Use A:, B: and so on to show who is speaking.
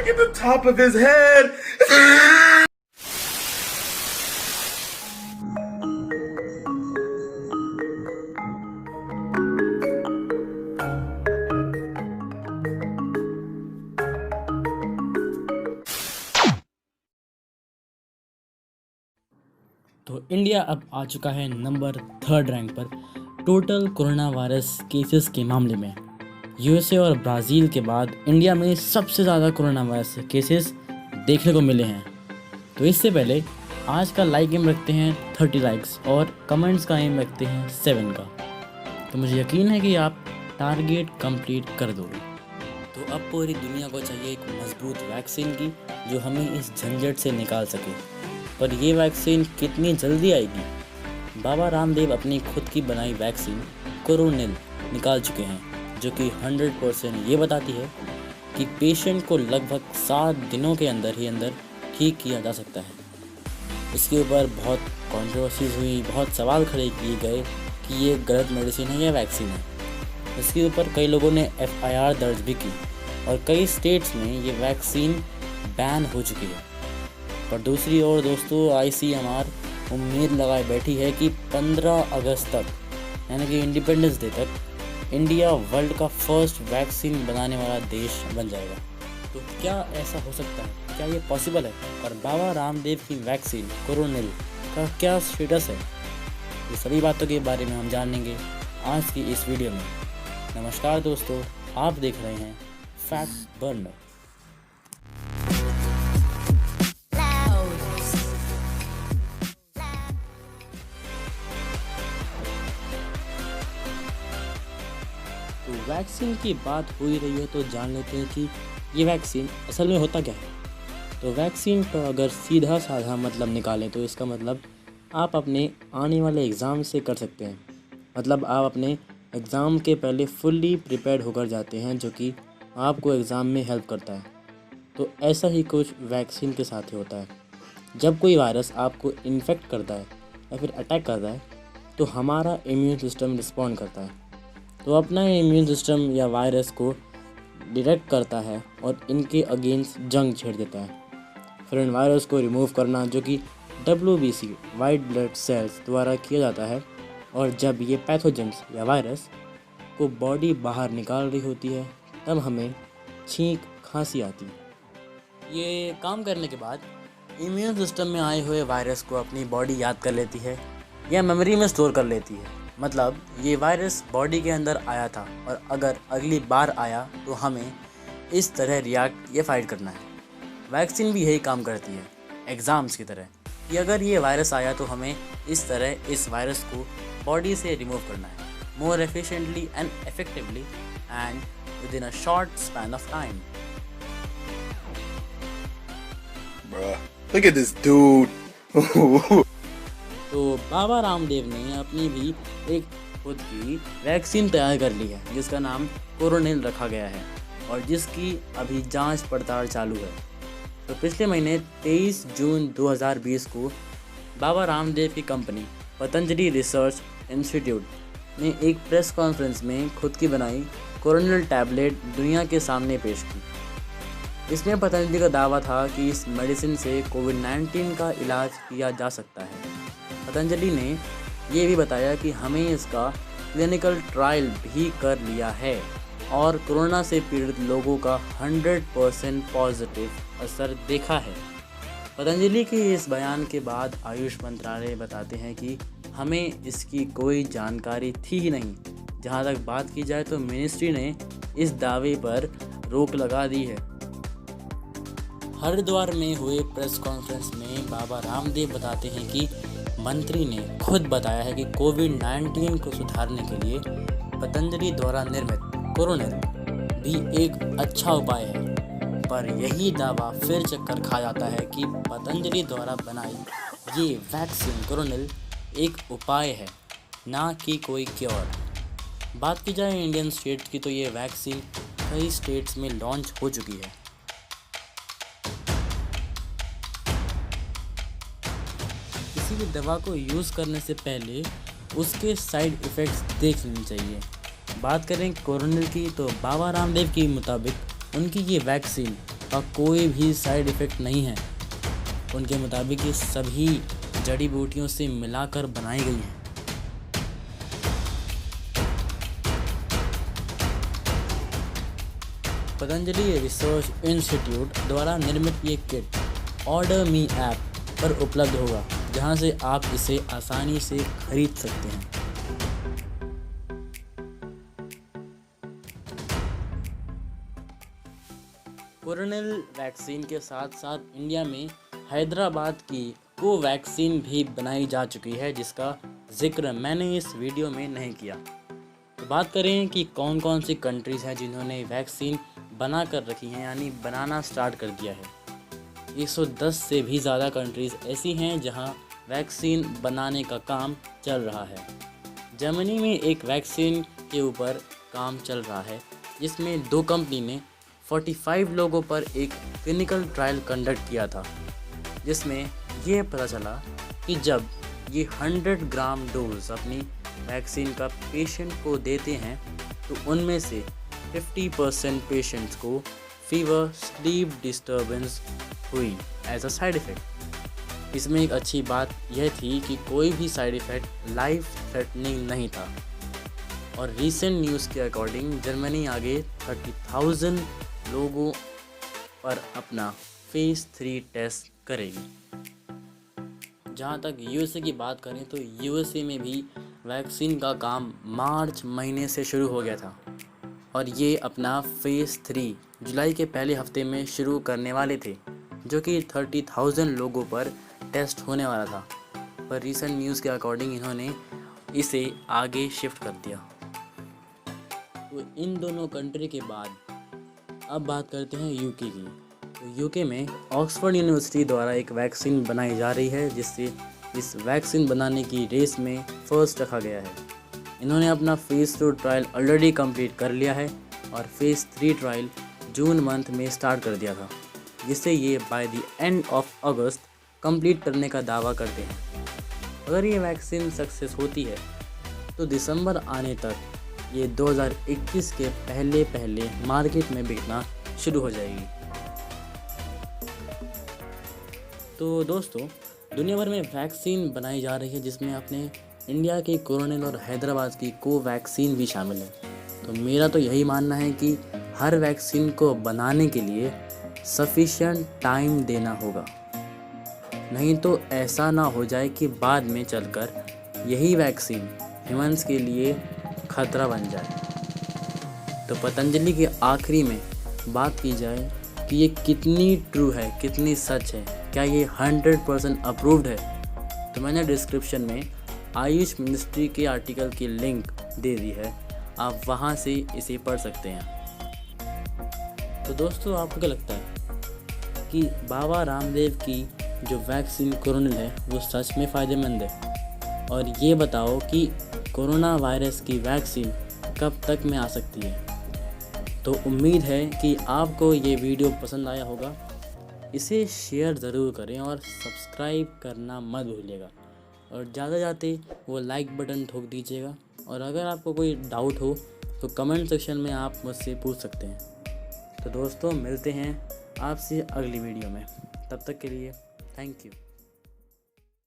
A: Look at the top of his head.
B: तो India अब आ चुका है नंबर 3rd रैंक पर टोटल कोरोना वायरस केसेस के मामले में। यूएसए और ब्राज़ील के बाद इंडिया में सबसे ज़्यादा कोरोना वायरस केसेस देखने को मिले हैं। तो इससे पहले आज का लाइक एम रखते हैं 30 लाइक्स और कमेंट्स का एम रखते हैं 7 का। तो मुझे यकीन है कि आप टारगेट कंप्लीट कर दोगे। तो अब पूरी दुनिया को चाहिए एक मजबूत वैक्सीन की जो हमें इस झंझट से निकाल सके। पर ये वैक्सीन कितनी जल्दी आएगी? बाबा रामदेव अपनी खुद की बनाई वैक्सीन कोरोनिल निकाल चुके हैं जो कि 100% ये बताती है कि पेशेंट को लगभग 7 दिनों के अंदर ही अंदर ठीक किया जा सकता है। इसके ऊपर बहुत कंट्रोवर्सीज हुई, बहुत सवाल खड़े किए गए कि ये गलत मेडिसिन है या वैक्सीन है। इसके ऊपर कई लोगों ने FIR दर्ज भी की और कई स्टेट्स में ये वैक्सीन बैन हो चुकी है। पर दूसरी ओर दोस्तों ICMR उम्मीद लगाए बैठी है कि 15 अगस्त तक यानी कि इंडिपेंडेंस डे तक इंडिया वर्ल्ड का फर्स्ट वैक्सीन बनाने वाला देश बन जाएगा। तो क्या ऐसा हो सकता है? क्या ये पॉसिबल है? और बाबा रामदेव की वैक्सीन कोरोनिल का क्या स्टेटस है? ये सभी बातों के बारे में हम जानेंगे आज की इस वीडियो में। नमस्कार दोस्तों, आप देख रहे हैं फैक्ट बर्नर। तो वैक्सीन की बात हो ही रही है तो जान लेते हैं कि ये वैक्सीन असल में होता क्या है। तो वैक्सीन का अगर सीधा साधा मतलब निकालें तो इसका मतलब आप अपने आने वाले एग्ज़ाम से कर सकते हैं। मतलब आप अपने एग्ज़ाम के पहले फुल्ली प्रिपेयर्ड होकर जाते हैं जो कि आपको एग्ज़ाम में हेल्प करता है। तो ऐसा ही कुछ वैक्सीन के साथ ही होता है। जब कोई वायरस आपको इन्फेक्ट करता है या फिर अटैक करता है तो हमारा इम्यून सिस्टम रिस्पॉन्ड करता है। तो अपना इम्यून सिस्टम या वायरस को डिटेक्ट करता है और इनके अगेंस्ट जंग छेड़ देता है। फिर इन वायरस को रिमूव करना जो कि WBC वाइट ब्लड सेल्स द्वारा किया जाता है। और जब ये पैथोजेंस या वायरस को बॉडी बाहर निकाल रही होती है तब हमें छींक खांसी आती है। ये काम करने के बाद इम्यून सिस्टम में आए हुए वायरस को अपनी बॉडी याद कर लेती है या मेमोरी में स्टोर कर लेती है। मतलब ये वायरस बॉडी के अंदर आया था और अगर अगली बार आया तो हमें इस तरह रिएक्ट या फाइट करना है। वैक्सीन भी यही काम करती है एग्ज़ाम्स की तरह कि अगर ये वायरस आया तो हमें इस तरह इस वायरस को बॉडी से रिमूव करना है मोर efficiently and effectively and with in a short span of time.
A: Bruh, look at this dude.
B: तो बाबा रामदेव ने अपनी भी एक खुद की वैक्सीन तैयार कर ली है जिसका नाम कोरोनिल रखा गया है और जिसकी अभी जांच पड़ताल चालू है। तो पिछले महीने 23 जून 2020 को बाबा रामदेव की कंपनी पतंजलि रिसर्च इंस्टीट्यूट ने एक प्रेस कॉन्फ्रेंस में खुद की बनाई कोरोनिल टैबलेट दुनिया के सामने पेश की। इसमें पतंजलि का दावा था कि इस मेडिसिन से कोविड-19 का इलाज किया जा सकता है। पतंजलि ने ये भी बताया कि हमें इसका क्लिनिकल ट्रायल भी कर लिया है और कोरोना से पीड़ित लोगों का 100% पॉजिटिव असर देखा है। पतंजलि के इस बयान के बाद आयुष मंत्रालय बताते हैं कि हमें इसकी कोई जानकारी थी ही नहीं। जहां तक बात की जाए तो मिनिस्ट्री ने इस दावे पर रोक लगा दी है। हरिद्वार में हुए प्रेस कॉन्फ्रेंस में बाबा रामदेव बताते हैं कि मंत्री ने खुद बताया है कि कोविड-19 को सुधारने के लिए पतंजलि द्वारा निर्मित कोरोनिल भी एक अच्छा उपाय है। पर यही दावा फिर चक्कर खा जाता है कि पतंजलि द्वारा बनाई ये वैक्सीन कोरोनिल एक उपाय है ना कि कोई क्योर। बात की जाए इंडियन स्टेट्स की तो ये वैक्सीन कई स्टेट्स में लॉन्च हो चुकी है। किसी भी दवा को यूज़ करने से पहले उसके साइड इफ़ेक्ट्स देख लेने चाहिए। बात करें कोरोनिल की तो बाबा रामदेव के मुताबिक उनकी ये वैक्सीन का कोई भी साइड इफ़ेक्ट नहीं है। उनके मुताबिक ये सभी जड़ी बूटियों से मिलाकर बनाई गई हैं। पतंजलि रिसर्च इंस्टीट्यूट द्वारा निर्मित ये किट ऑर्डर मी ऐप पर उपलब्ध होगा, जहां से आप इसे आसानी से खरीद सकते हैं। कोरोनिल वैक्सीन के साथ साथ इंडिया में हैदराबाद की कोवैक्सीन भी बनाई जा चुकी है, जिसका जिक्र मैंने इस वीडियो में नहीं किया। तो बात करें कि कौन कौन सी कंट्रीज़ हैं जिन्होंने वैक्सीन बना कर रखी हैं, यानी बनाना स्टार्ट कर दिया है। 110 से भी ज़्यादा कंट्रीज़ ऐसी हैं जहां वैक्सीन बनाने का काम चल रहा है। जर्मनी में एक वैक्सीन के ऊपर काम चल रहा है, जिसमें 2 कंपनी ने 45 लोगों पर एक क्लिनिकल ट्रायल कंडक्ट किया था, जिसमें यह पता चला कि जब ये 100 ग्राम डोज अपनी वैक्सीन का पेशेंट को देते हैं तो उनमें से 50% पेशेंट्स को फीवर, स्लीप डिस्टर्बेंस हुई एज अ साइड इफ़ेक्ट। इसमें एक अच्छी बात यह थी कि कोई भी साइड इफ़ेक्ट लाइफ थ्रेटनिंग नहीं था। और रीसेंट न्यूज़ के अकॉर्डिंग जर्मनी आगे 30,000 लोगों पर अपना फेज़ 3 टेस्ट करेगी। जहाँ तक यूएसए की बात करें तो यूएसए में भी वैक्सीन का काम मार्च महीने से शुरू हो गया था और ये अपना फेज़ 3 जुलाई के पहले हफ्ते में शुरू करने वाले थे, जो कि 30,000 लोगों पर टेस्ट होने वाला था। पर रीसेंट न्यूज़ के अकॉर्डिंग इन्होंने इसे आगे शिफ्ट कर दिया। तो इन दोनों कंट्री के बाद अब बात करते हैं यूके की। तो यूके में ऑक्सफोर्ड यूनिवर्सिटी द्वारा एक वैक्सीन बनाई जा रही है, जिससे इस वैक्सीन बनाने की रेस में फर्स्ट रखा गया है। इन्होंने अपना फेज़ 2 ट्रायल ऑलरेडी कंप्लीट कर लिया है और फेज़ 3 ट्रायल जून मंथ में स्टार्ट कर दिया था, जिससे ये by the end of August complete करने का दावा करते हैं। अगर ये वैक्सीन सक्सेस होती है तो दिसंबर आने तक ये 2021 के पहले मार्केट में बिकना शुरू हो जाएगी। तो दोस्तों, दुनिया भर में वैक्सीन बनाई जा रही है, जिसमें अपने इंडिया के कोरोनिल और हैदराबाद की कोवैक्सीन भी शामिल है। तो मेरा तो यही मानना है कि हर वैक्सीन को बनाने के लिए सफिशिएंट टाइम देना होगा, नहीं तो ऐसा ना हो जाए कि बाद में चलकर यही वैक्सीन ह्यूमंस के लिए खतरा बन जाए। तो पतंजलि के आखिरी में बात की जाए कि ये कितनी ट्रू है, कितनी सच है, क्या ये 100% अप्रूव्ड है, तो मैंने डिस्क्रिप्शन में आयुष मिनिस्ट्री के आर्टिकल की लिंक दे दी है, आप वहाँ से इसे पढ़ सकते हैं। तो दोस्तों, आपको क्या लगता है कि बाबा रामदेव की जो वैक्सीन कोरोनिल है वो सच में फ़ायदेमंद है? और ये बताओ कि कोरोना वायरस की वैक्सीन कब तक में आ सकती है? तो उम्मीद है कि आपको ये वीडियो पसंद आया होगा। इसे शेयर ज़रूर करें और सब्सक्राइब करना मत भूलिएगा, और ज़्यादा जाते वो लाइक बटन ठोक दीजिएगा। और अगर आपको कोई डाउट हो तो कमेंट सेक्शन में आप मुझसे पूछ सकते हैं। तो दोस्तों, मिलते हैं आपसे अगली वीडियो में। तब तक के लिए थैंक यू।